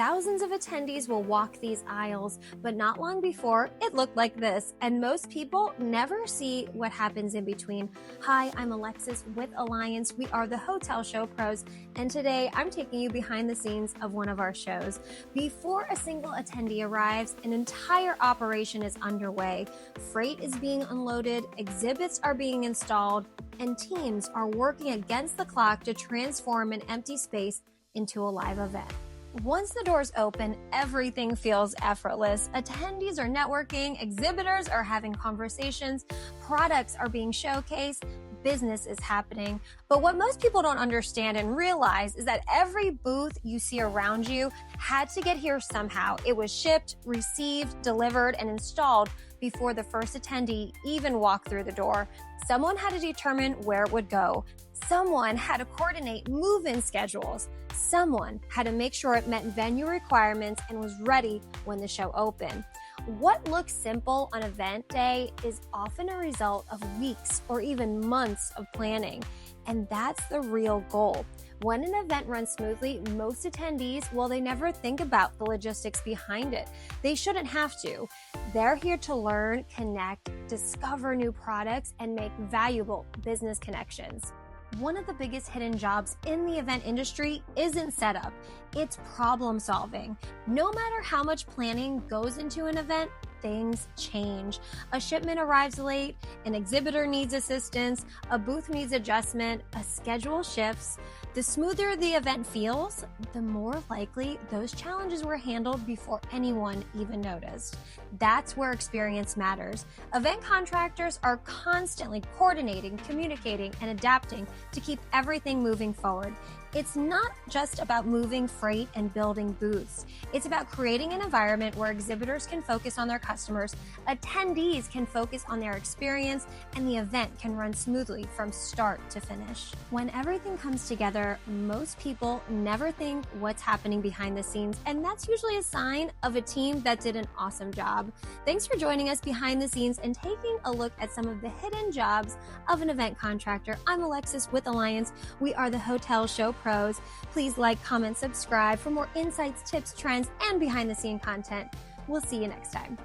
Thousands of attendees will walk these aisles, but not long before, it looked like this, and most people never see what happens in between. Hi, I'm Alexis with Alliance. We are the hotel show pros, and today I'm taking you behind the scenes of one of our shows. Before a single attendee arrives, an entire operation is underway. Freight is being unloaded, exhibits are being installed, and teams are working against the clock to transform an empty space into a live event. Once the doors open, everything feels effortless. Attendees are networking, exhibitors are having conversations, products are being showcased, business is happening. But what most people don't understand and realize is that every booth you see around you had to get here somehow. It was shipped, received, delivered, and installed before the first attendee even walked through the door. Someone had to determine where it would go. Someone had to coordinate move-in schedules. Someone had to make sure it met venue requirements and was ready when the show opened. What looks simple on event day is often a result of weeks or even months of planning, and that's the real goal. When an event runs smoothly, most attendees, well, they never think about the logistics behind it. They shouldn't have to. They're here to learn, connect, discover new products, and make valuable business connections. One of the biggest hidden jobs in the event industry isn't setup, it's problem solving. No matter how much planning goes into an event, things change. A shipment arrives late, an exhibitor needs assistance, a booth needs adjustment, a schedule shifts. The smoother the event feels, the more likely those challenges were handled before anyone even noticed. That's where experience matters. Event contractors are constantly coordinating, communicating, and adapting to keep everything moving forward. It's not just about moving freight and building booths. It's about creating an environment where exhibitors can focus on their customers, attendees can focus on their experience, and the event can run smoothly from start to finish. When everything comes together, most people never think what's happening behind the scenes, and that's usually a sign of a team that did an awesome job. Thanks for joining us behind the scenes and taking a look at some of the hidden jobs of an event contractor. I'm Alexis with Alliance. We are the hotel show pros. Please like, comment, subscribe for more insights, tips, trends, and behind the scene content. We'll see you next time.